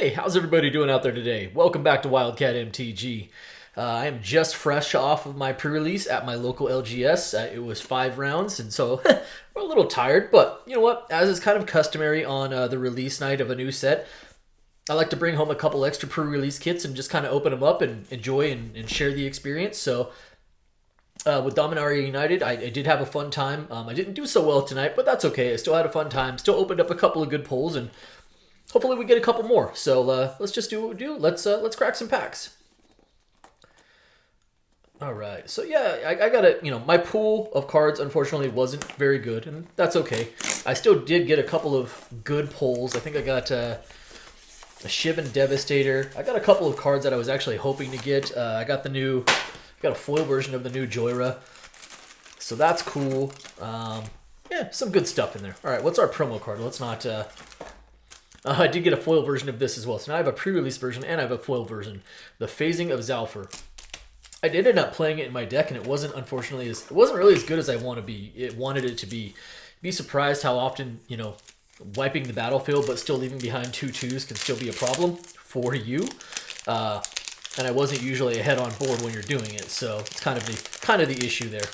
Hey, how's everybody doing out there today? Welcome back to Wildcat MTG. I am just fresh off of my pre-release at my local LGS. It was 5 rounds, and so we're a little tired, but you know what? As is kind of customary on the release night of a new set, I like to bring home a couple extra pre-release kits and just kind of open them up and enjoy and share the experience. So with Dominaria United, I did have a fun time. I didn't do so well tonight, but that's okay. I still had a fun time. Still opened up a couple of good pulls, and hopefully we get a couple more. So let's just do what we do. Let's crack some packs. All right. So yeah, I got a my pool of cards unfortunately wasn't very good, and that's okay. I still did get a couple of good pulls. I think I got a Shiv and Devastator. I got a couple of cards that I was actually hoping to get. I got a foil version of the new Joyra, so that's cool. Yeah, some good stuff in there. All right, what's our promo card? Let's not. I did get a foil version of this as well. So now I have a pre-release version and I have a foil version. The Phasing of Zalfur. I did end up playing it in my deck, and it wasn't really as good as I wanted it to be. Be surprised how often wiping the battlefield but still leaving behind 2/2s can still be a problem for you. And I wasn't usually ahead on board when you're doing it, so it's kind of the issue there.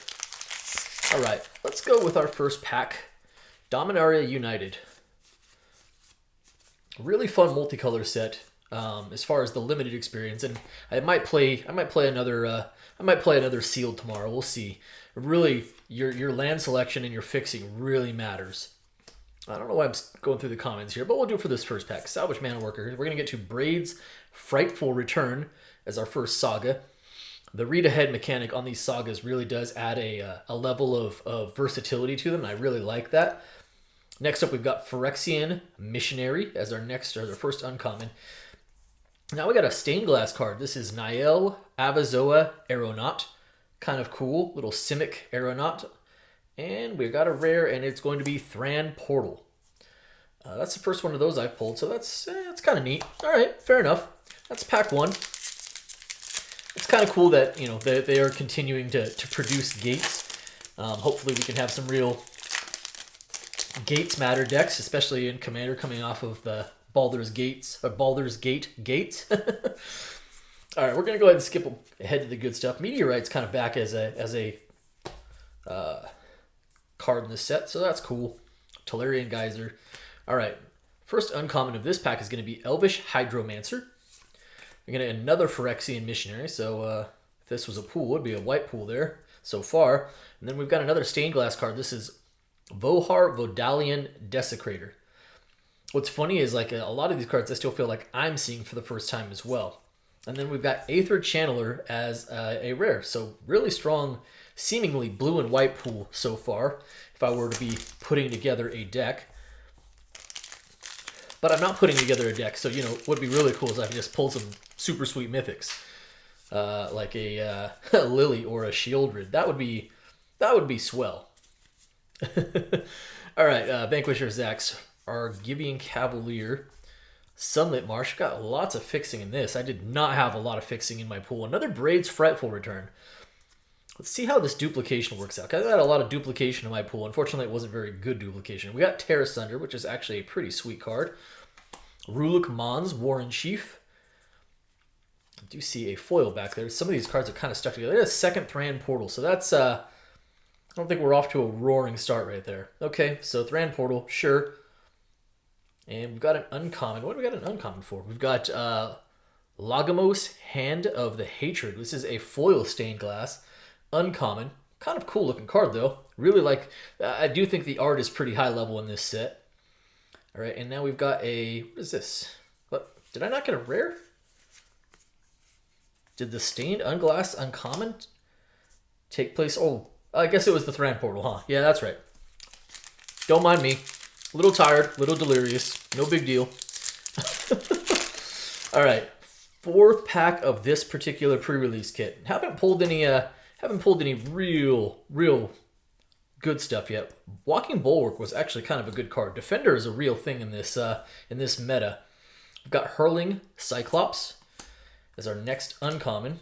All right, let's go with our first pack, Dominaria United. Really fun multicolor set as far as the limited experience, and I might play another sealed tomorrow. We'll see. Really, your land selection and your fixing really matters. I don't know why I'm going through the comments here, but we'll do it for this first pack. Salvage Mana Worker. We're gonna get to Braid's Frightful Return as our first saga. The read-ahead mechanic on these sagas really does add a level of versatility to them, and I really like that. Next up, we've got Phyrexian Missionary as our first uncommon. Now we got a stained glass card. This is Nael Avazoa Aeronaut. Kind of cool, little Simic Aeronaut. And we've got a rare, and it's going to be Thran Portal. That's the first one of those I've pulled, so that's kind of neat. All right, fair enough. That's pack one. It's kind of cool that they are continuing to produce gates. Hopefully, we can have some real Gates matter decks, especially in Commander, coming off of the Baldur's Gate gates. All right, we're gonna go ahead and skip ahead to the good stuff. Meteorite's kind of back as a card in this set, so that's cool. Tolarian Geyser. All right, first uncommon of this pack is going to be Elvish Hydromancer. We're gonna get another Phyrexian Missionary. So if this was a pool, it would be a white pool there so far. And then we've got another stained glass card. This is Vohar Vodalian Desecrator. What's funny is like a lot of these cards I still feel like I'm seeing for the first time as well. And then we've got Aether Channeler as a rare. So really strong, seemingly blue and white pool so far if I were to be putting together a deck. But I'm not putting together a deck, so what would be really cool is I can just pull some super sweet mythics. Like a Lily or a Shieldred. That would be swell. All right, Vanquisher Zax, Argivian Cavalier, Sunlit Marsh. Got lots of fixing in this. I did not have a lot of fixing in my pool. Another Braid's Frightful Return. Let's see how this duplication works out. I got a lot of duplication in my pool. Unfortunately, it wasn't very good duplication. We got Terra Sunder, which is actually a pretty sweet card. Ruluk Mons, War in Chief. I do see a foil back there. Some of these cards are kind of stuck together. There's a second Thran Portal, so that's I don't think we're off to a roaring start right there. Okay, so Thran Portal, sure. And we've got an uncommon. What do we got an uncommon for? We've got Lagamos, Hand of the Hatred. This is a foil stained glass. Uncommon. Kind of cool looking card, though. Really like... I do think the art is pretty high level in this set. All right, and now we've got a... What is this? What? Did I not get a rare? Did the stained unglass uncommon take place? Oh, I guess it was the Thran Portal, huh? Yeah, that's right. Don't mind me. A little tired, a little delirious. No big deal. All right, fourth pack of this particular pre-release kit. Haven't pulled any real good stuff yet. Walking Bulwark was actually kind of a good card. Defender is a real thing in this meta. We've got Hurling Cyclops as our next uncommon.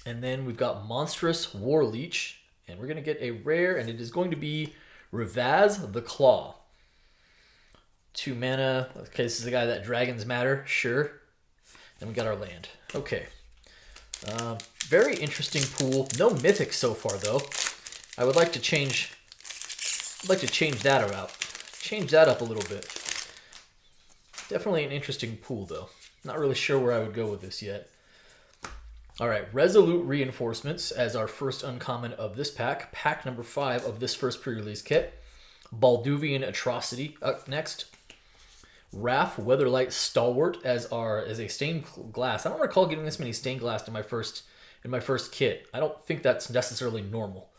And then we've got Monstrous War Leech. And we're going to get a rare, and it is going to be Rivaz the Claw. 2 mana. Okay, this is the guy that dragons matter. Sure. Then we got our land. Okay. Very interesting pool. No mythics so far though. I would like to change. I'd like to change that around. Change that up a little bit. Definitely an interesting pool though. Not really sure where I would go with this yet. All right, Resolute Reinforcements as our first uncommon of this pack. Pack number 5 of this first pre-release kit. Balduvian Atrocity up next. Wrath Weatherlight Stalwart as a stained glass. I don't recall getting this many stained glass in my first kit. I don't think that's necessarily normal.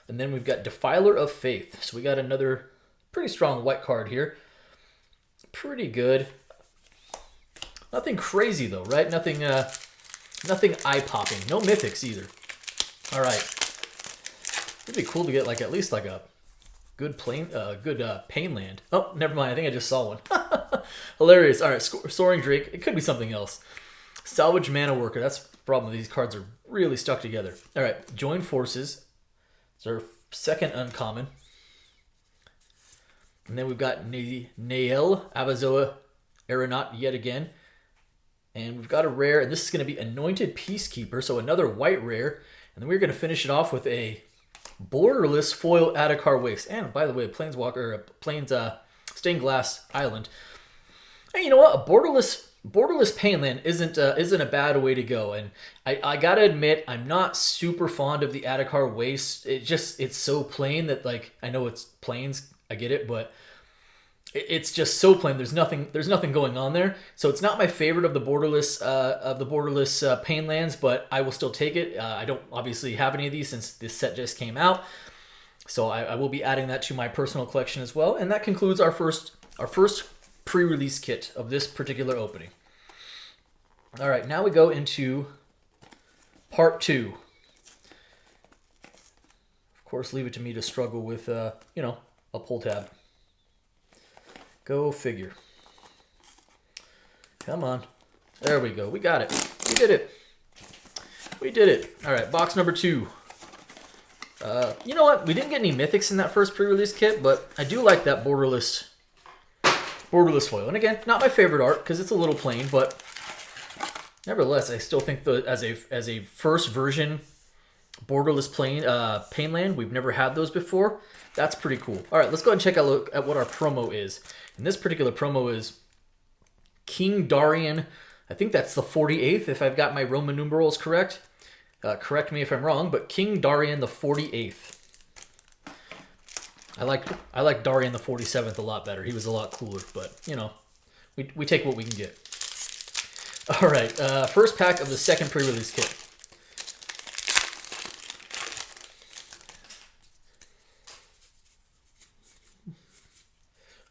And then we've got Defiler of Faith. So we got another pretty strong white card here. Pretty good. Nothing crazy though, right? Nothing eye-popping. No mythics either. All right. It'd be cool to get at least a good pain land. Oh, never mind. I think I just saw one. Hilarious. All right, Soaring Drake. It could be something else. Salvage Mana Worker. That's the problem. These cards are really stuck together. All right, Join Forces. It's our second uncommon. And then we've got Nael Abazoa Aeronaut yet again. And we've got a rare, and this is going to be Anointed Peacekeeper, so another white rare. And then we're going to finish it off with a borderless foil Adakar Waste. And by the way, Plains Stained Glass Island. And you know what? A borderless Painland isn't a bad way to go. And I gotta admit, I'm not super fond of the Adakar Waste. It's so plain that I know it's plains, I get it, but it's just so plain. There's nothing going on there. So it's not my favorite of the borderless Painlands, but I will still take it. I don't obviously have any of these since this set just came out. So I will be adding that to my personal collection as well. And that concludes our first pre-release kit of this particular opening. All right, now we go into part 2. Of course, leave it to me to struggle with, a pull tab. Go figure. Come on. There we go. We got it. We did it. We did it. All right, box number 2. You know what? We didn't get any mythics in that first pre-release kit, but I do like that borderless foil. And again, not my favorite art because it's a little plain, but nevertheless, I still think as a first version borderless Painland, we've never had those before. That's pretty cool. All right, let's go ahead and check out look at what our promo is. And this particular promo is King Darian. I think that's the 48th, if I've got my Roman numerals correct. Correct me if I'm wrong, but King Darian the 48th. I like Darian the 47th a lot better. He was a lot cooler, but we take what we can get. All right, first pack of the second pre-release kit.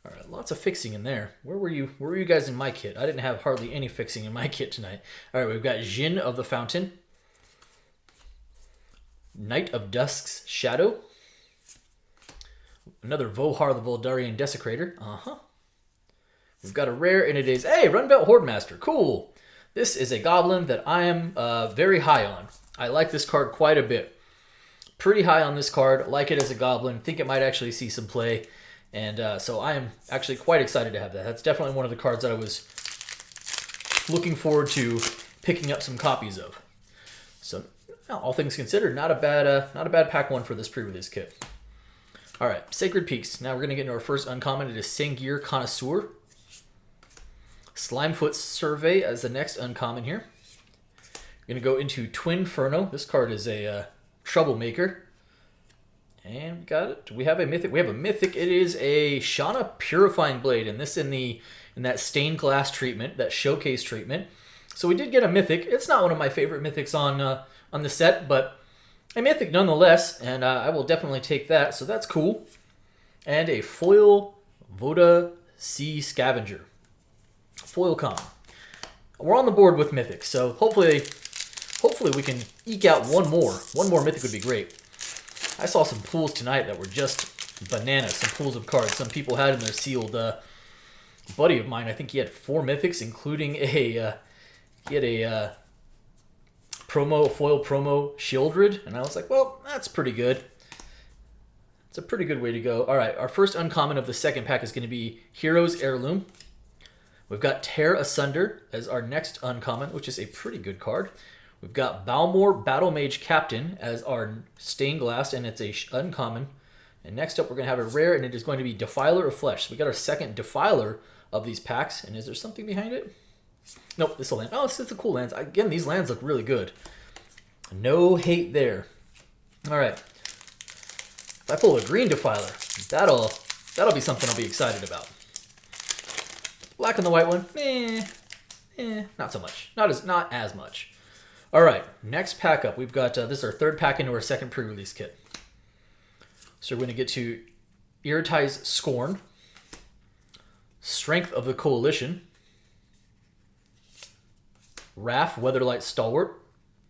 All right, lots of fixing in there. Where were you guys in my kit? I didn't have hardly any fixing in my kit tonight. All right, we've got Jin of the Fountain. Knight of Dusk's Shadow. Another Vohar the Voldarian Desecrator. We've got a rare, and it is, hey, Runbelt Hordemaster. Cool. This is a goblin that I am very high on. I like this card quite a bit. Pretty high on this card. Like it as a goblin. Think it might actually see some play. And so I am actually quite excited to have that. That's definitely one of the cards that I was looking forward to picking up some copies of. So, all things considered, not a bad pack one for this pre-release kit. All right, Sacred Peaks. Now we're going to get into our first uncommon. It is Sangir Connoisseur. Slimefoot's Survey as the next uncommon here. We're going to go into Twinferno. This card is a troublemaker. And we got it. We have a mythic. We have a mythic. It is a Shauna Purifying Blade, and this in that stained glass treatment, that showcase treatment. So we did get a mythic. It's not one of my favorite mythics on the set, but a mythic nonetheless, and I will definitely take that. So that's cool. And a foil Voda Sea Scavenger. Foil common. We're on the board with mythics, so hopefully we can eke out one more. One more mythic would be great. I saw some pools tonight that were just bananas. Some pools of cards some people had in their sealed. Buddy of mine, I think he had 4 mythics, including a foil promo Shieldred, and I was like, well, that's pretty good. It's a pretty good way to go. All right, our first uncommon of the second pack is going to be Hero's Heirloom. We've got Tear Asunder as our next uncommon, which is a pretty good card. We've got Balmor Battle Mage Captain as our Stained Glass, and it's a uncommon. And next up, we're going to have a rare, and it is going to be Defiler of Flesh. So we got our second Defiler of these packs. And is there something behind it? Nope, this will land. Oh, it's a cool lands. Again, these lands look really good. No hate there. All right. If I pull a green Defiler, that'll be something I'll be excited about. Black and the white one, not so much. Not as much. All right, next pack up. We've got this is our third pack into our second pre-release kit. So we're going to get to Irritai's Scorn, Strength of the Coalition, Wrath Weatherlight Stalwart.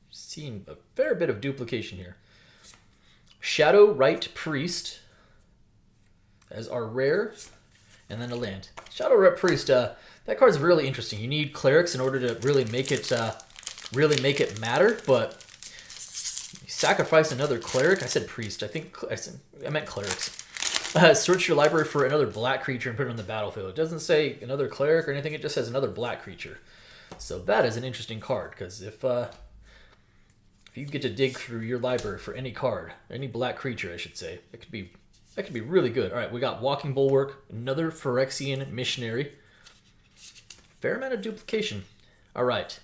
Seeing a fair bit of duplication here. Shadow Rite Priest as our rare, and then a land. Shadow Rite Priest, that card's really interesting. You need clerics in order to really make it matter, but you sacrifice another cleric. I said priest. I meant clerics. Search your library for another black creature and put it on the battlefield. It doesn't say another cleric or anything. It just says another black creature. So that is an interesting card, because if you get to dig through your library for any card, any black creature, I should say, that could be really good. All right, we got Walking Bulwark, another Phyrexian Missionary. Fair amount of duplication. All right,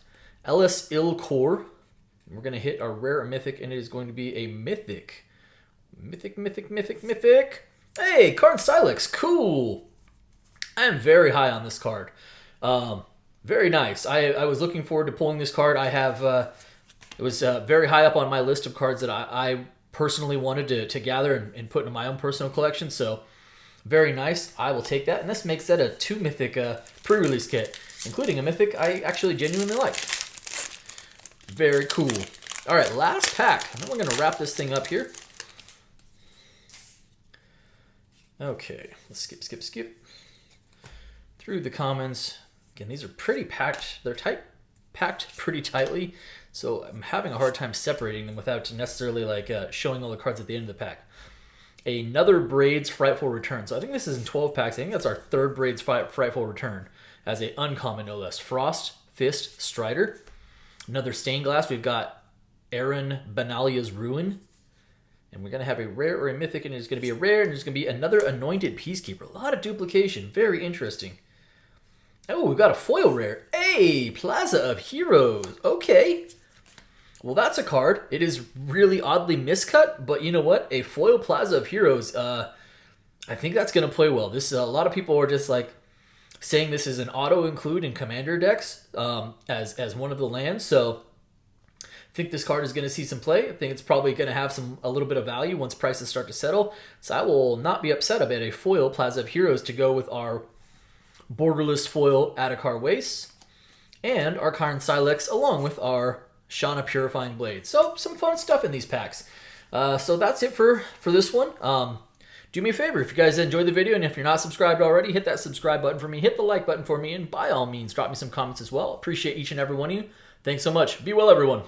Ellis Il Core. We're going to hit our rare or mythic, and it is going to be a mythic. Mythic. Hey, Card Silex. Cool. I am very high on this card. Very nice. I was looking forward to pulling this card. I have... it was very high up on my list of cards that I personally wanted to gather and put into my own personal collection. So very nice. I will take that. And this makes that a 2 mythic pre-release kit, including a mythic I actually genuinely like. Very cool. All right, last pack. And then we're going to wrap this thing up here. Okay, let's skip through the commons. Again, these are pretty packed. They're packed pretty tightly. So I'm having a hard time separating them without necessarily showing all the cards at the end of the pack. Another Braids Frightful Return. So I think this is in 12 packs. I think that's our third Braids Frightful Return as a uncommon, no less. Frost Fist Strider. Another Stained Glass. We've got Aaron Banalia's Ruin. And we're going to have a rare or a mythic, and it's going to be a rare, and there's going to be another Anointed Peacekeeper. A lot of duplication. Very interesting. Oh, we've got a foil rare. Hey, Plaza of Heroes. Okay. Well, that's a card. It is really oddly miscut, but you know what? A foil Plaza of Heroes, I think that's going to play well. This a lot of people are just saying this is an auto-include in Commander decks as one of the lands, so I think this card is going to see some play. I think it's probably going to have a little bit of value once prices start to settle, so I will not be upset about a foil Plaza of Heroes to go with our borderless foil Adhikar Waste and our Karn Silex along with our Shauna Purifying Blade. So some fun stuff in these packs. So that's it for this one. Do me a favor, if you guys enjoyed the video and if you're not subscribed already, hit that subscribe button for me, hit the like button for me, and by all means, drop me some comments as well. Appreciate each and every one of you. Thanks so much. Be well, everyone.